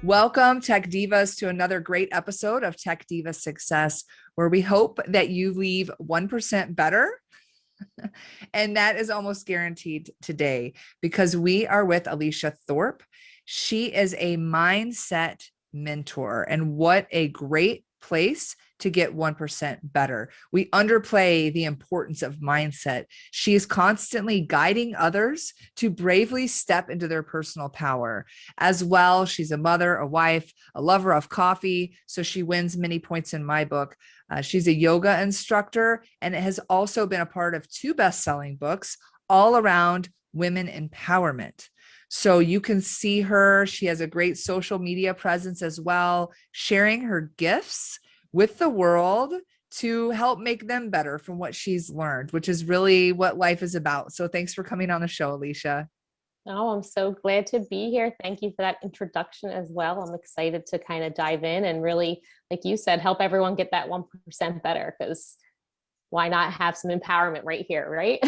Welcome, Tech Divas, to another great episode of Tech Diva Success, where we hope that you leave 1% better. And that is almost guaranteed today because we are with Alicia Thorp. She is a mindset mentor, and what a great place to get 1% better. We underplay the importance of mindset. She is constantly guiding others to bravely step into their personal power. As well, she's a mother, a wife, a lover of coffee, so she wins many points in my book. She's a yoga instructor and has also been a part of 2 best-selling books all around women empowerment. So you can see her. She has a great social media presence as well, sharing her gifts with the world to help make them better from what she's learned, which is really what life is about. So thanks for coming on the show, Alicia. Oh, I'm so glad to be here. Thank you for that introduction as well. I'm excited to kind of dive in and really, like you said, help everyone get that 1% better, because why not have some empowerment right here, right?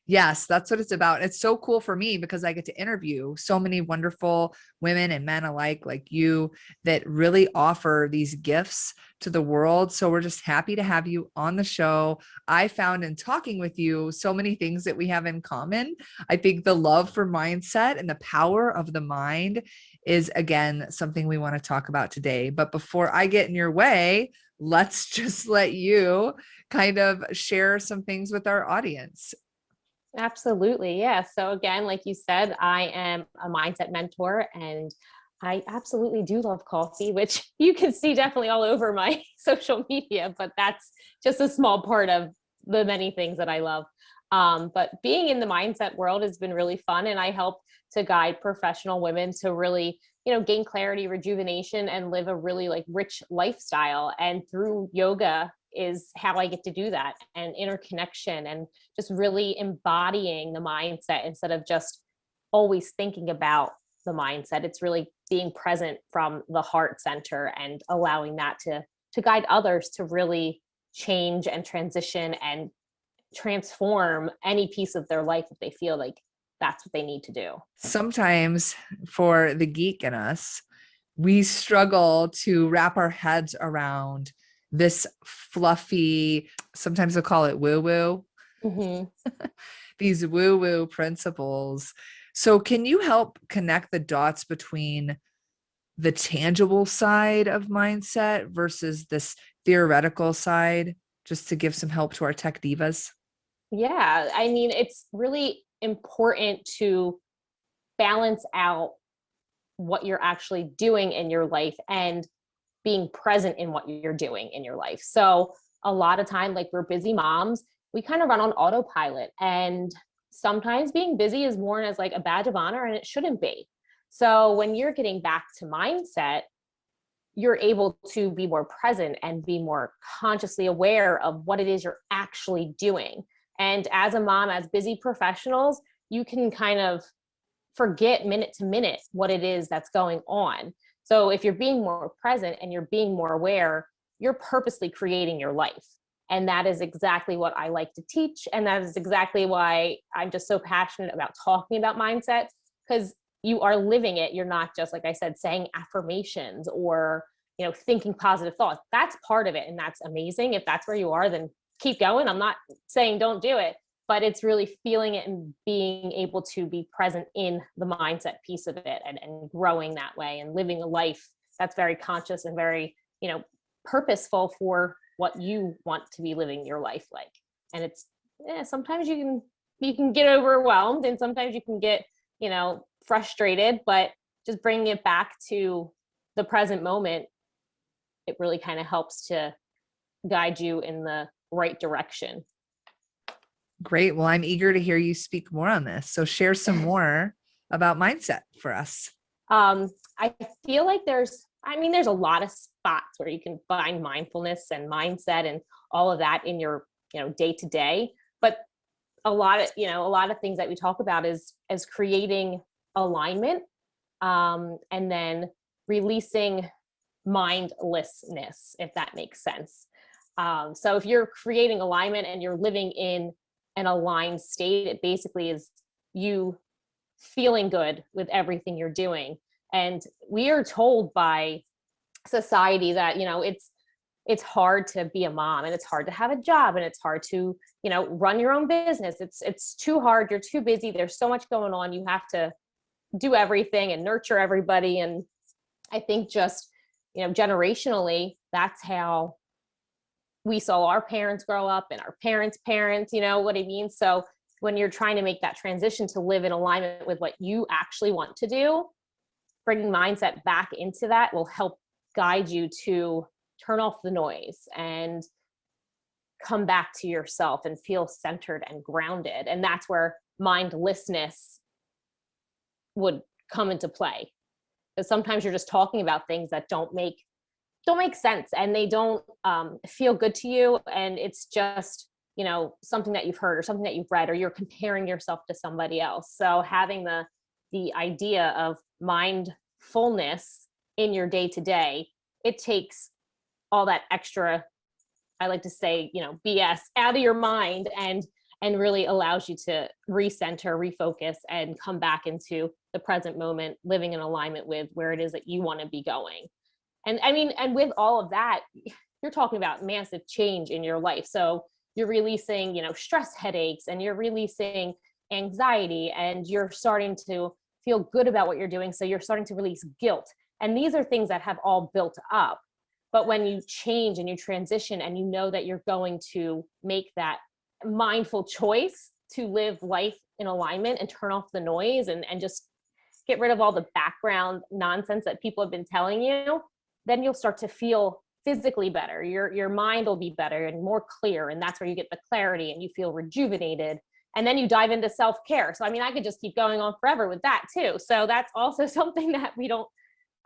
Yes, that's what it's about. It's so cool for me because I get to interview so many wonderful women and men alike like you that really offer these gifts to the world. So we're just happy to have you on the show. I found in talking with you so many things that we have in common. I think the love for mindset and the power of the mind is, again, something we want to talk about today. But before I get in your way, let's just let you kind of share some things with our audience. Absolutely. Yeah. So again, like you said, I am a mindset mentor and I absolutely do love coffee, which you can see definitely all over my social media, but that's just a small part of the many things that I love. But being in the mindset world has been really fun, and I help to guide professional women to really, gain clarity, rejuvenation, and live a really rich lifestyle. And through yoga is how I get to do that, and interconnection, and just really embodying the mindset instead of just always thinking about the mindset. It's really being present from the heart center and allowing that to guide others to really change and transition and transform any piece of their life if they feel like that's what they need to do. Sometimes for the geek in us, we struggle to wrap our heads around this fluffy, sometimes they'll call it woo-woo, these woo-woo principles. So can you help connect the dots between the tangible side of mindset versus this theoretical side, just to give some help to our tech divas? Yeah, I mean, it's really important to balance out what you're actually doing in your life and being present in what you're doing in your life. So a lot of time, like, we're busy moms, we kind of run on autopilot, and sometimes being busy is worn as like a badge of honor, and it shouldn't be. So when you're getting back to mindset, you're able to be more present and be more consciously aware of what it is you're actually doing. And as a mom, as busy professionals, you can kind of forget minute to minute what it is that's going on. So if you're being more present and you're being more aware, you're purposely creating your life. And that is exactly what I like to teach. And that is exactly why I'm just so passionate about talking about mindset, because you are living it. You're not just, like I said, saying affirmations or, thinking positive thoughts. That's part of it. And that's amazing. If that's where you are, then keep going. I'm not saying don't do it, but it's really feeling it and being able to be present in the mindset piece of it, and growing that way and living a life that's very conscious and very, purposeful for what you want to be living your life like. And it's, sometimes you can get overwhelmed, and sometimes you can get, frustrated, but just bringing it back to the present moment, it really kind of helps to guide you in the right direction. Great. Well, I'm eager to hear you speak more on this. So share some more about mindset for us. I feel like there's a lot of spots where you can find mindfulness and mindset and all of that in your, day to day. But a lot of things that we talk about is as creating alignment, and then releasing mindlessness, if that makes sense. So if you're creating alignment and you're living in an aligned state, it basically is you feeling good with everything you're doing. And we are told by society that, it's hard to be a mom, and it's hard to have a job, and it's hard to, run your own business. It's too hard. You're too busy. There's so much going on. You have to do everything and nurture everybody. And I think just, generationally, that's how we saw our parents grow up and our parents' parents, you know what I mean? So when you're trying to make that transition to live in alignment with what you actually want to do, bringing mindset back into that will help guide you to turn off the noise and come back to yourself and feel centered and grounded. And that's where mindlessness would come into play. Because sometimes you're just talking about things that don't make sense, and they don't feel good to you. And it's just, something that you've heard or something that you've read, or you're comparing yourself to somebody else. So having the idea of mindfulness in your day to day, it takes all that extra, I like to say, BS out of your mind, and really allows you to recenter, refocus, and come back into the present moment, living in alignment with where it is that you want to be going. And I mean, and with all of that, you're talking about massive change in your life. So you're releasing, stress headaches, and you're releasing anxiety, and you're starting to feel good about what you're doing. So you're starting to release guilt. And these are things that have all built up. But when you change and you transition, and you know that you're going to make that mindful choice to live life in alignment and turn off the noise, and just get rid of all the background nonsense that people have been telling you, then you'll start to feel physically better. Your mind will be better and more clear. And that's where you get the clarity and you feel rejuvenated. And then you dive into self-care. So, I mean, I could just keep going on forever with that too. So that's also something that we don't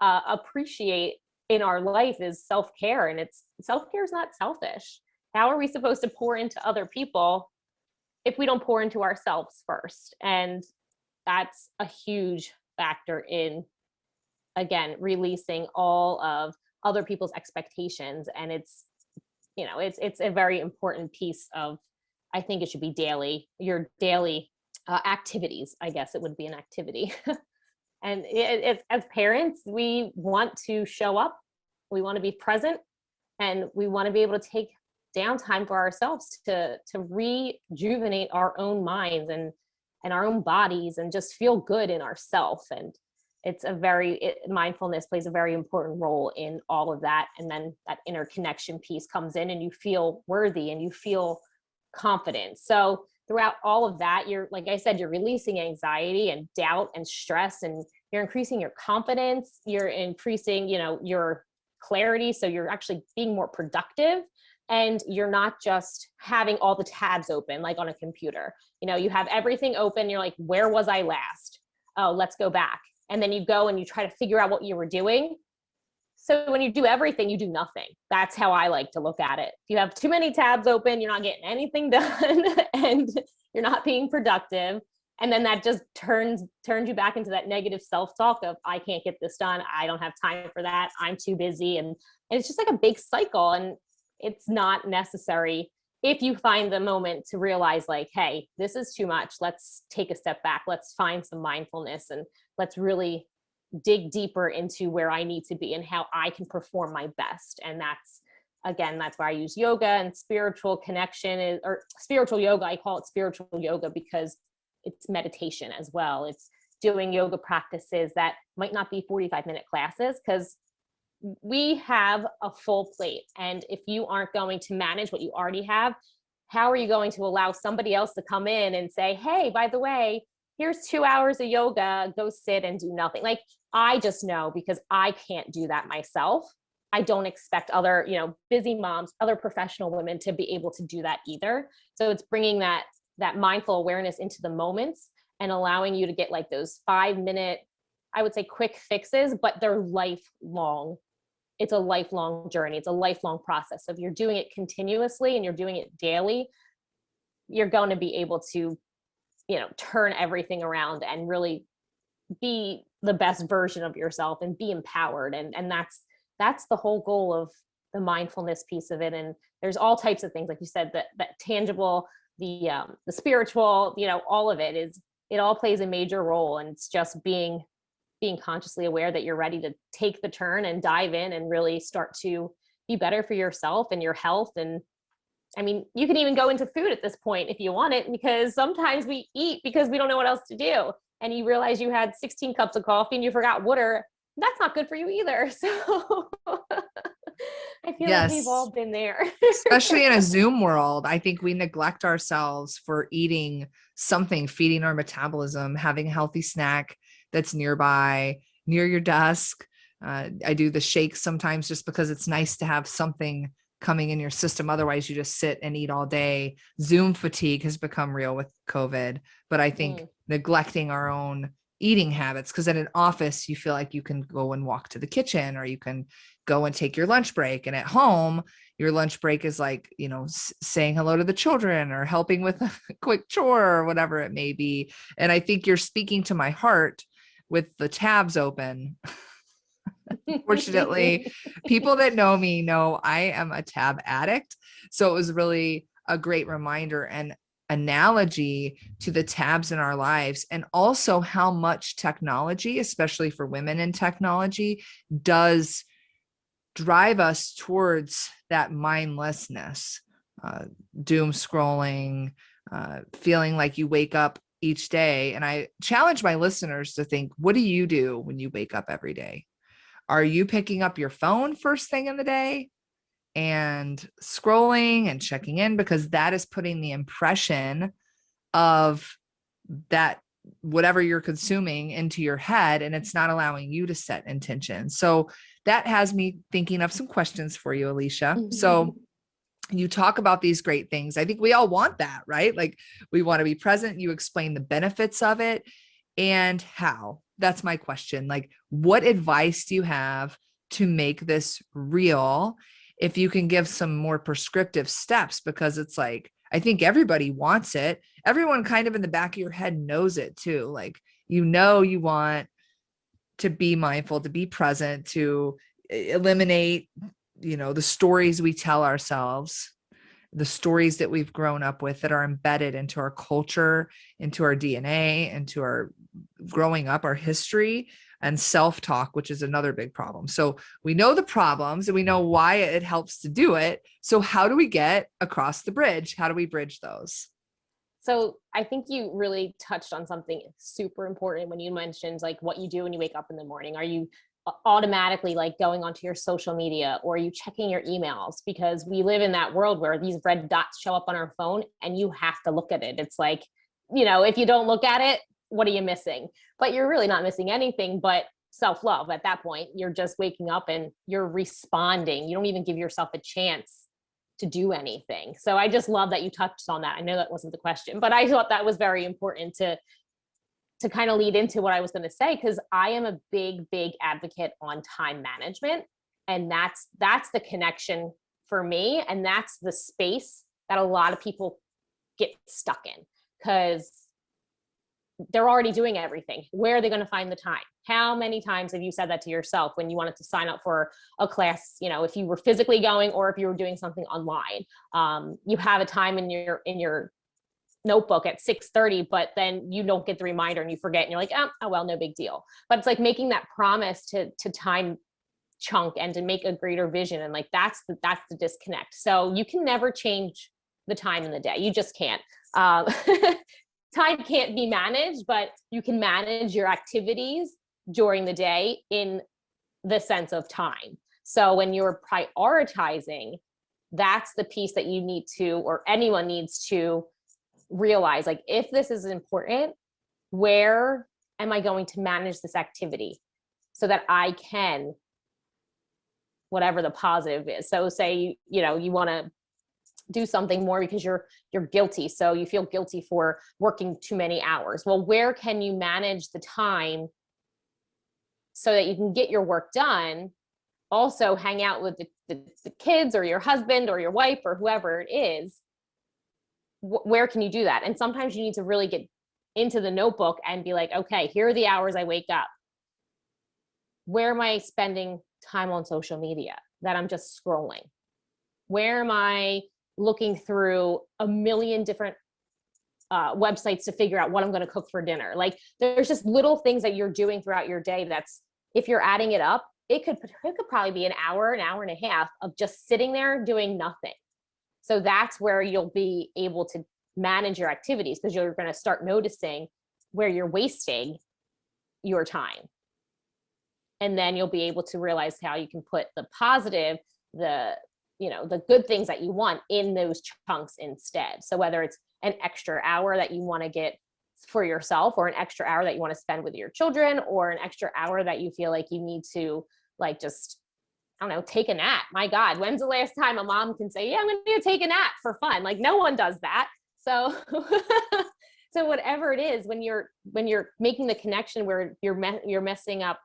appreciate in our life, is self-care. And self-care is not selfish. How are we supposed to pour into other people if we don't pour into ourselves first? And that's a huge factor in, again, releasing all of other people's expectations. And it's a very important piece of, I think it should be your daily activities. I guess it would be an activity. And as parents, we want to show up, we want to be present, and we want to be able to take downtime for ourselves to rejuvenate our own minds and our own bodies, and just feel good in ourselves. And mindfulness plays a very important role in all of that. And then that interconnection piece comes in, and you feel worthy and you feel confident. So throughout all of that, like I said, you're releasing anxiety and doubt and stress, and you're increasing your confidence, you're increasing, your clarity. So you're actually being more productive, and you're not just having all the tabs open, like on a computer. You have everything open. You're like, where was I last? Oh, let's go back. And then you go and you try to figure out what you were doing. So when you do everything, you do nothing. That's how I like to look at it. If you have too many tabs open, you're not getting anything done, and you're not being productive. And then that just turns you back into that negative self-talk of, I can't get this done. I don't have time for that. I'm too busy. And it's just like a big cycle. And it's not necessary if you find the moment to realize, like, hey, this is too much. Let's take a step back. Let's find some mindfulness, and let's really dig deeper into where I need to be and how I can perform my best. And that's why I use yoga and spiritual connection, or spiritual yoga. I call it spiritual yoga because it's meditation as well. It's doing yoga practices that might not be 45-minute classes, because we have a full plate. And if you aren't going to manage what you already have, how are you going to allow somebody else to come in and say, hey, by the way, here's 2 hours of yoga, go sit and do nothing? Like, I just know, because I can't do that myself. I don't expect other, busy moms, other professional women to be able to do that either. So it's bringing that mindful awareness into the moments, and allowing you to get like those 5-minute, I would say, quick fixes, but they're lifelong. It's a lifelong journey. It's a lifelong process. So if you're doing it continuously and you're doing it daily, you're going to be able to, turn everything around and really be the best version of yourself and be empowered. And that's the whole goal of the mindfulness piece of it. And there's all types of things, like you said, that tangible, the spiritual, all of it all plays a major role. And it's just being being consciously aware that you're ready to take the turn and dive in and really start to be better for yourself and your health. And I mean, you can even go into food at this point if you want it, because sometimes we eat because we don't know what else to do. And you realize you had 16 cups of coffee and you forgot water. That's not good for you either. So I feel like we've all Yes. been there. Especially in a Zoom world, I think we neglect ourselves for eating something, feeding our metabolism, having a healthy snack that's nearby, near your desk. I do the shakes sometimes just because it's nice to have something coming in your system. Otherwise, you just sit and eat all day. Zoom fatigue has become real with COVID, but I think neglecting our own eating habits, because in an office, you feel like you can go and walk to the kitchen, or you can go and take your lunch break. And at home, your lunch break is like, you know, saying hello to the children or helping with a quick chore or whatever it may be. And I think you're speaking to my heart with the tabs open. Fortunately, people that know me know I am a tab addict. So it was really a great reminder and analogy to the tabs in our lives, and also how much technology, especially for women in technology, does drive us towards that mindlessness, doom scrolling, feeling like you wake up each day. And I challenge my listeners to think, what do you do when you wake up every day? Are you picking up your phone first thing in the day and scrolling and checking in? Because that is putting the impression of that whatever you're consuming into your head, and it's not allowing you to set intention. So that has me thinking of some questions for you, Alicia. So you talk about these great things. I think we all want that, right? Like, we want to be present. You explain the benefits of it and how. That's my question. Like, what advice do you have to make this real? If you can give some more prescriptive steps, because it's like, I think everybody wants it. Everyone kind of in the back of your head knows it too. Like, you want to be mindful, to be present, to eliminate, the stories we tell ourselves, the stories that we've grown up with that are embedded into our culture, into our DNA, into our growing up, our history, and self-talk, which is another big problem. So we know the problems and we know why it helps to do it. So how do we get across the bridge? How do we bridge those? So I think you really touched on something super important when you mentioned like what you do when you wake up in the morning. Are you automatically like going onto your social media, or are you checking your emails? Because we live in that world where these red dots show up on our phone and you have to look at it. It's like, if you don't look at it, what are you missing? But you're really not missing anything but self-love at that point. You're just waking up and you're responding. You don't even give yourself a chance to do anything. So I just love that you touched on that. I know that wasn't the question, but I thought that was very important to kind of lead into what I was going to say, because I am a big advocate on time management. And that's the connection for me. And that's the space that a lot of people get stuck in, because they're already doing everything. Where are they going to find the time? How many times have you said that to yourself when you wanted to sign up for a class, if you were physically going or if you were doing something online? You have a time in your notebook at 6:30, but then you don't get the reminder and you forget and you're like, oh well, no big deal. But it's like making that promise to time chunk and to make a greater vision. And like, that's the disconnect. So you can never change the time in the day. You just can't. Time can't be managed, but you can manage your activities during the day in the sense of time. So when you're prioritizing, that's the piece that you need to, or anyone needs to realize, like, if this is important, where am I going to manage this activity so that I can, whatever the positive is. So say, you want to do something more because you're guilty. So you feel guilty for working too many hours. Well, where can you manage the time so that you can get your work done? Also hang out with the kids or your husband or your wife or whoever it is. Where can you do that? And sometimes you need to really get into the notebook and be like, okay, here are the hours I wake up. Where am I spending time on social media that I'm just scrolling? Where am I looking through a million different websites to figure out what I'm going to cook for dinner. Like there's just little things that you're doing throughout your day. That's, if you're adding it up, it could probably be an hour and a half of just sitting there doing nothing. So that's where you'll be able to manage your activities, because you're going to start noticing where you're wasting your time. And then you'll be able to realize how you can put the positive, the good things that you want in those chunks instead. So whether it's an extra hour that you want to get for yourself, or an extra hour that you want to spend with your children, or an extra hour that you feel like you need to like just, I don't know, take a nap. My God, when's the last time a mom can say, yeah, I'm going to take a nap for fun? Like no one does that. So, so whatever it is, when you're making the connection where you're messing up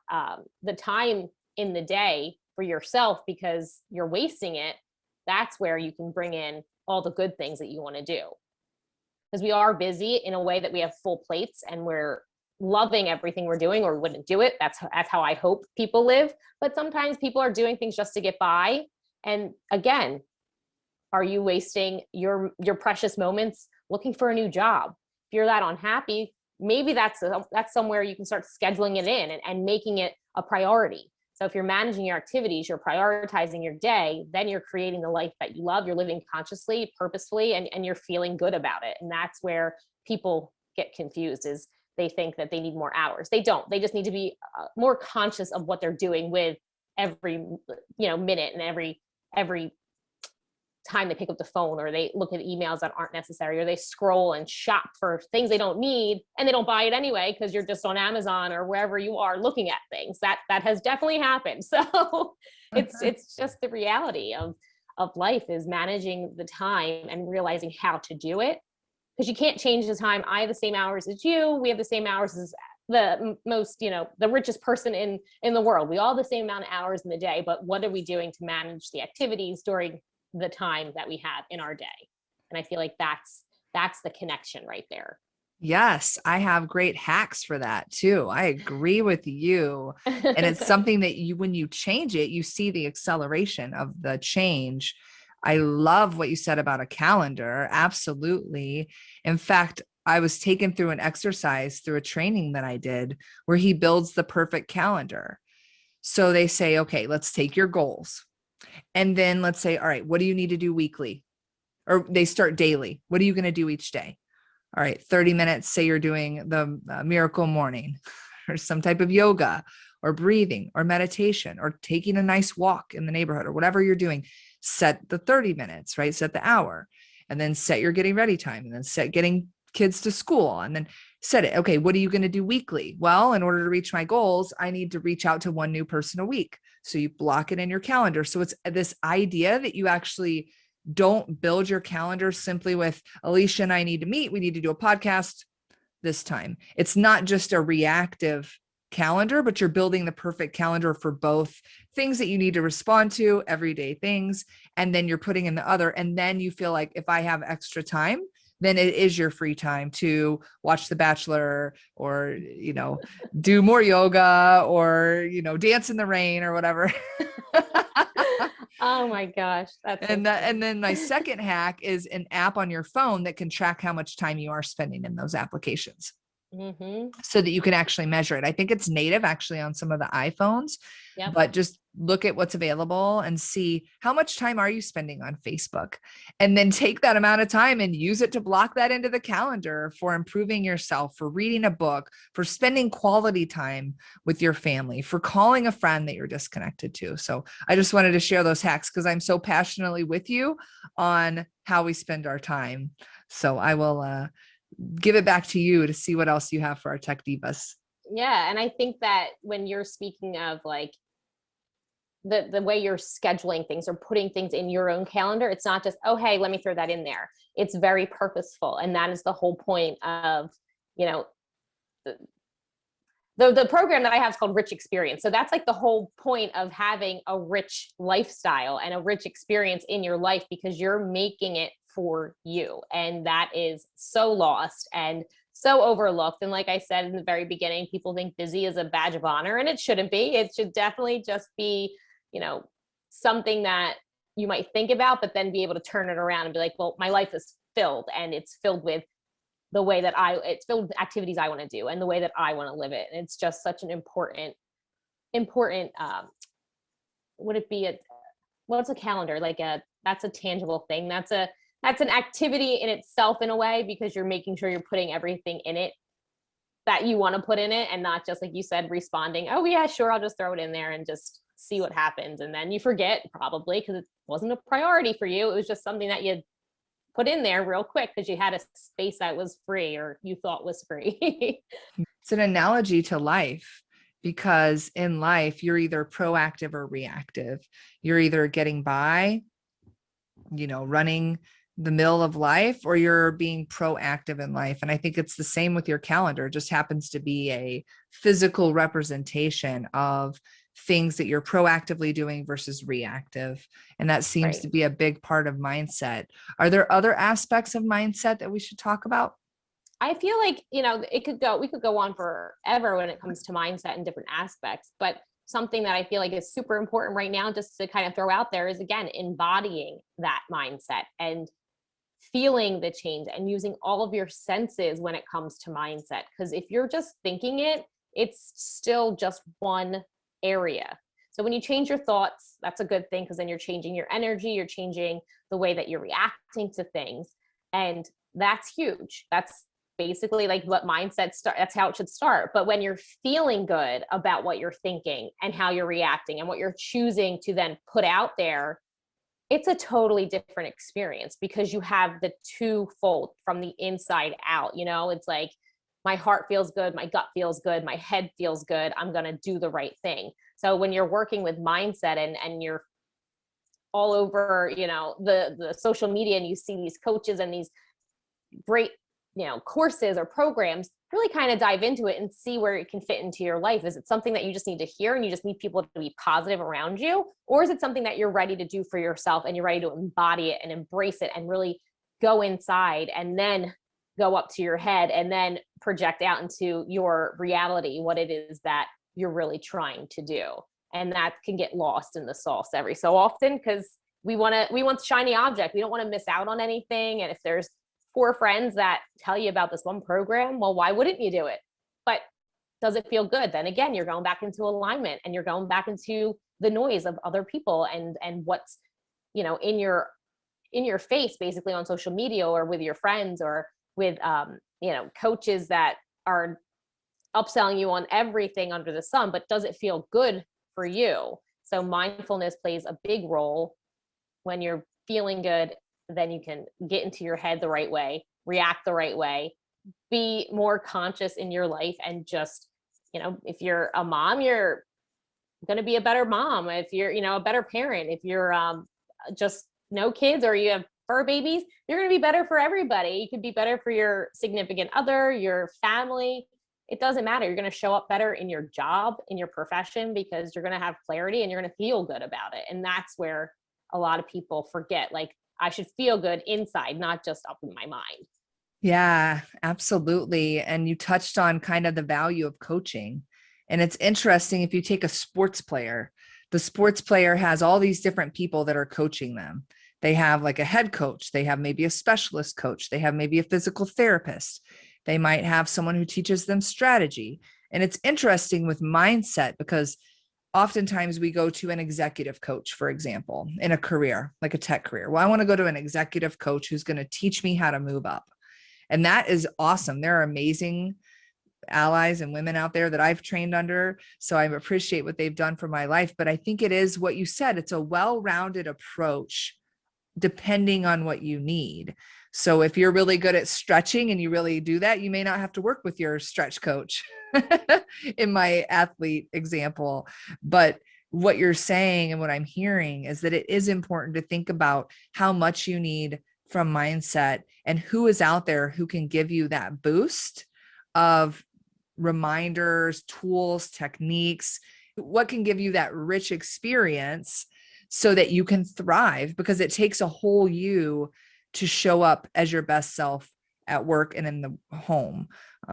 the time in the day for yourself because you're wasting it, that's where you can bring in all the good things that you want to do. Because we are busy in a way that we have full plates and we're loving everything we're doing, or we wouldn't do it. That's how I hope people live. But sometimes people are doing things just to get by. And again, are you wasting your precious moments looking for a new job? If you're that unhappy, maybe that's somewhere you can start scheduling it in and making it a priority. So if you're managing your activities, you're prioritizing your day, then you're creating the life that you love. You're living consciously, purposefully, and you're feeling good about it. And that's where people get confused, is they think that they need more hours. They don't. They just need to be more conscious of what they're doing with every minute and every time they pick up the phone, or they look at emails that aren't necessary, or they scroll and shop for things they don't need and they don't buy it anyway because you're just on Amazon or wherever you are looking at things. That has definitely happened. So it's just the reality of life, is managing the time and realizing how to do it, because you can't change the time. I have the same hours as you. We have the same hours as the most, the richest person in the world. We all have the same amount of hours in the day, but what are we doing to manage the activities during the time that we have in our day? And I feel like that's the connection right there. Yes, I have great hacks for that too. I agree with you. And it's something that when you change it, you see the acceleration of the change. I love what you said about a calendar. Absolutely. In fact, I was taken through an exercise through a training that I did where he builds the perfect calendar. So they say, okay, let's take your goals. And then let's say, all right, what do you need to do weekly? Or they start daily. What are you going to do each day? All right, 30 minutes, say you're doing the miracle morning or some type of yoga or breathing or meditation or taking a nice walk in the neighborhood or whatever you're doing. Set the 30 minutes, right? Set the hour, and then set your getting ready time, and then set getting kids to school, and then set it. Okay, what are you going to do weekly? Well, in order to reach my goals, I need to reach out to one new person a week. So you block it in your calendar. So it's this idea that you actually don't build your calendar simply with Alicia and I need to meet. We need to do a podcast this time. It's not just a reactive calendar, but you're building the perfect calendar for both things that you need to respond to, everyday things, and then you're putting in the other. And then you feel like, if I have extra time, then it is your free time to watch The Bachelor, or, do more yoga, or, dance in the rain or whatever. Oh my gosh. And then my second hack is an app on your phone that can track how much time you are spending in those applications. Mm-hmm. So that you can actually measure it. I think it's native actually on some of the iPhones, yep. But just look at what's available and see how much time are you spending on Facebook, and then take that amount of time and use it to block that into the calendar for improving yourself, for reading a book, for spending quality time with your family, for calling a friend that you're disconnected to. So I just wanted to share those hacks because I'm so passionately with you on how we spend our time. So I will, give it back to you to see what else you have for our tech divas. Yeah. And I think that when you're speaking of like the way you're scheduling things or putting things in your own calendar, it's not just, oh, hey, let me throw that in there. It's very purposeful. And that is the whole point of, the program that I have is called Rich Experience. So that's like the whole point of having a rich lifestyle and a rich experience in your life, because you're making it for you. And that is so lost and so overlooked. And like I said in the very beginning, people think busy is a badge of honor, and it shouldn't be. It should definitely just be, something that you might think about, but then be able to turn it around and be like, well, my life is filled, and it's filled with the way that it's filled with activities I want to do and the way that I want to live it. And it's just such an important, would it be what's a calendar? That's a tangible thing. That's an activity in itself in a way, because you're making sure you're putting everything in it that you want to put in it, and not just, like you said, responding, oh yeah, sure, I'll just throw it in there and just see what happens. And then you forget, probably because it wasn't a priority for you. It was just something that you put in there real quick because you had a space that was free, or you thought was free. It's an analogy to life, because in life, you're either proactive or reactive. You're either getting by, running the mill of life, or you're being proactive in life. And I think it's the same with your calendar. It just happens to be a physical representation of things that you're proactively doing versus reactive. And that seems Right. to be a big part of mindset. Are there other aspects of mindset that we should talk about? I feel like, we could go on forever when it comes to mindset and different aspects, but something that I feel like is super important right now, just to kind of throw out there, is, again, embodying that mindset and feeling the change and using all of your senses when it comes to mindset. Because if you're just thinking it, it's still just one area. So when you change your thoughts, that's a good thing, because then you're changing your energy, you're changing the way that you're reacting to things. And that's huge. That's basically like what mindset that's how it should start. But when you're feeling good about what you're thinking and how you're reacting and what you're choosing to then put out there, it's a totally different experience, because you have the twofold from the inside out. It's like, my heart feels good, my gut feels good, my head feels good, I'm going to do the right thing. So when you're working with mindset, and you're all over, the social media, and you see these coaches and these great, courses or programs, really kind of dive into it and see where it can fit into your life. Is it something that you just need to hear and you just need people to be positive around you? Or is it something that you're ready to do for yourself and you're ready to embody it and embrace it and really go inside, and then go up to your head and then project out into your reality what it is that you're really trying to do? And that can get lost in the sauce every so often, because we want the shiny object. We don't want to miss out on anything. And if there's 4 friends that tell you about this one program, well, why wouldn't you do it? But does it feel good? Then again, you're going back into alignment, and you're going back into the noise of other people and what's, in your face, basically, on social media, or with your friends, or with coaches that are upselling you on everything under the sun. But does it feel good for you? So mindfulness plays a big role. When you're feeling good, then you can get into your head the right way, react the right way, be more conscious in your life. And just, if you're a mom, you're going to be a better mom. If you're, a better parent, if you're just no kids, or you have fur babies, you're going to be better for everybody. You could be better for your significant other, your family. It doesn't matter. You're going to show up better in your job, in your profession, because you're going to have clarity and you're going to feel good about it. And that's where a lot of people forget, like, I should feel good inside, not just up in my mind. Yeah, absolutely. And you touched on kind of the value of coaching. And it's interesting, if you take a sports player, the sports player has all these different people that are coaching them. They have like a head coach, they have maybe a specialist coach, they have maybe a physical therapist, they might have someone who teaches them strategy. And it's interesting with mindset, because oftentimes we go to an executive coach, for example, in a career, like a tech career. Well, I want to go to an executive coach who's going to teach me how to move up. And that is awesome. There are amazing allies and women out there that I've trained under. So I appreciate what they've done for my life. But I think it is what you said. It's a well-rounded approach depending on what you need. So if you're really good at stretching and you really do that, you may not have to work with your stretch coach in my athlete example. But what you're saying and what I'm hearing is that it is important to think about how much you need from mindset and who is out there who can give you that boost of reminders, tools, techniques, what can give you that rich experience so that you can thrive, because it takes a whole you to show up as your best self at work and in the home,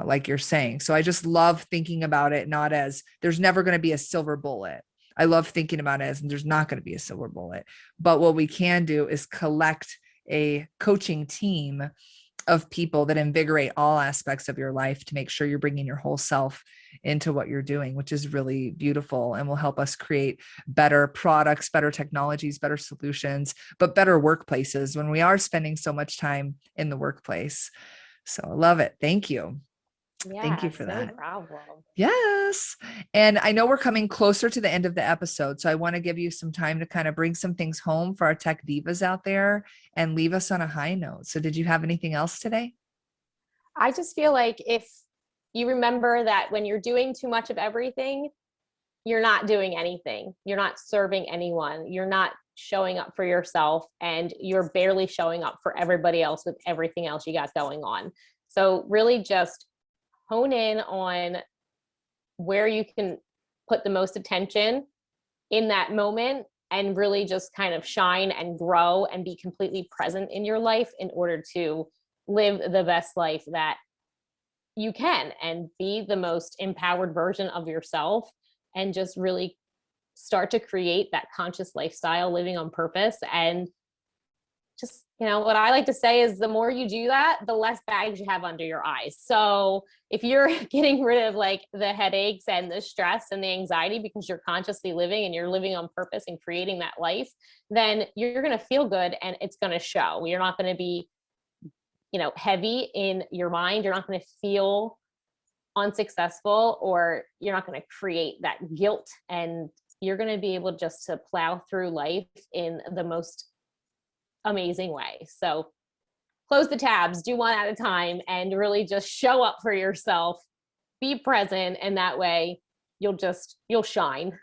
like you're saying. So I just love thinking about it, not as there's never going to be a silver bullet. I love thinking about it as there's not going to be a silver bullet. But what we can do is collect a coaching team of people that invigorate all aspects of your life to make sure you're bringing your whole self into what you're doing, which is really beautiful and will help us create better products, better technologies, better solutions, but better workplaces when we are spending so much time in the workplace. So I love it. Thank you. Thank you Yes, for no that. problem. Yes. And I know we're coming closer to the end of the episode. So I want to give you some time to kind of bring some things home for our tech divas out there and leave us on a high note. So did you have anything else today? I just feel like if you remember that when you're doing too much of everything, you're not doing anything. You're not serving anyone. You're not showing up for yourself, and you're barely showing up for everybody else with everything else you got going on. So really just hone in on where you can put the most attention in that moment, and really just kind of shine and grow and be completely present in your life in order to live the best life that you can and be the most empowered version of yourself, and just really start to create that conscious lifestyle living on purpose. And just, what I like to say is the more you do that, the less bags you have under your eyes. So if you're getting rid of like the headaches and the stress and the anxiety because you're consciously living and you're living on purpose and creating that life, then you're going to feel good and it's going to show. You're not going to be, heavy in your mind. You're not going to feel unsuccessful, or you're not going to create that guilt, and you're going to be able just to plow through life in the most amazing way. So close the tabs, do one at a time, and really just show up for yourself, be present, and that way you'll shine.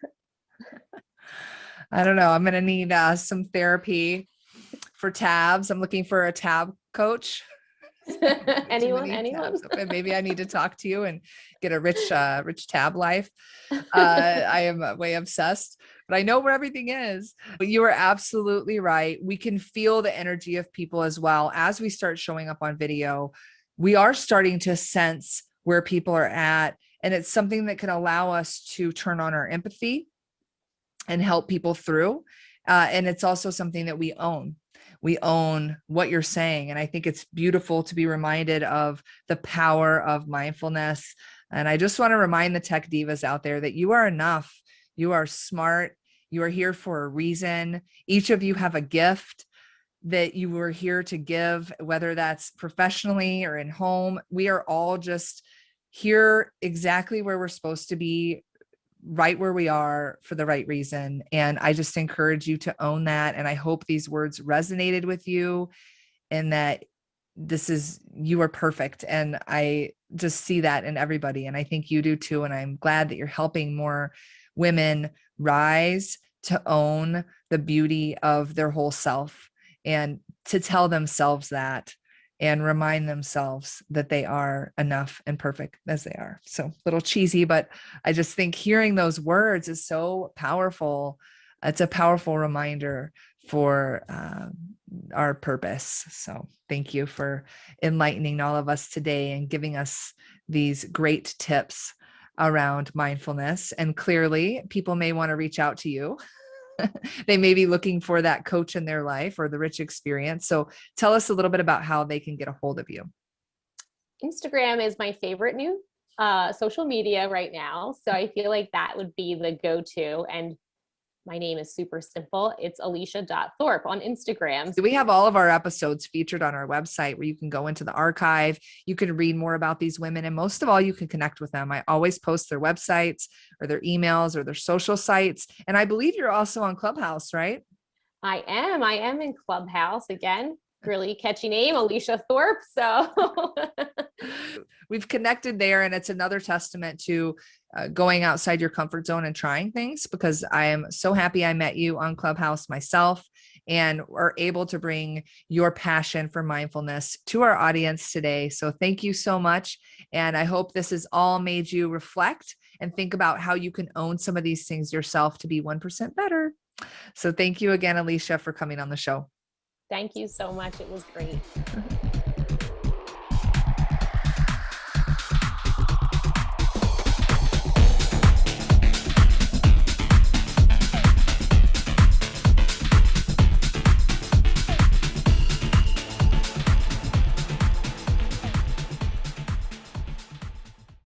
I don't know. I'm going to need some therapy for tabs. I'm looking for a tab coach. anyone And maybe I need to talk to you and get a rich tab life. I am way obsessed, but I know where everything is. But you are absolutely right. We can feel the energy of people as well. As we start showing up on video, we are starting to sense where people are at. And it's something that can allow us to turn on our empathy and help people through. And it's also something that we own. We own what you're saying. And I think it's beautiful to be reminded of the power of mindfulness. And I just want to remind the tech divas out there that you are enough. You are smart. You are here for a reason. Each of you have a gift that you were here to give, whether that's professionally or in home. We are all just here exactly where we're supposed to be, right where we are for the right reason. And I just encourage you to own that. And I hope these words resonated with you, and that you are perfect. And I just see that in everybody. And I think you do too. And I'm glad that you're helping more women rise to own the beauty of their whole self, and to tell themselves that, and remind themselves that they are enough and perfect as they are. So a little cheesy, but I just think hearing those words is so powerful. It's a powerful reminder for our purpose. So thank you for enlightening all of us today and giving us these great tips around mindfulness. And clearly people may want to reach out to you. They may be looking for that coach in their life or the rich experience. So tell us a little bit about how they can get a hold of you. Instagram is my favorite new social media right now. So I feel like that would be the go-to. And my name is super simple. It's Alicia.Thorp on Instagram. We have all of our episodes featured on our website where you can go into the archive. You can read more about these women. And most of all, you can connect with them. I always post their websites or their emails or their social sites. And I believe you're also on Clubhouse, right? I am in Clubhouse again. Really catchy name, Alicia Thorp. So we've connected there, and it's another testament to going outside your comfort zone and trying things, because I am so happy I met you on Clubhouse myself and are able to bring your passion for mindfulness to our audience today. So thank you so much. And I hope this has all made you reflect and think about how you can own some of these things yourself to be 1% better. So thank you again, Alicia, for coming on the show. Thank you so much. It was great.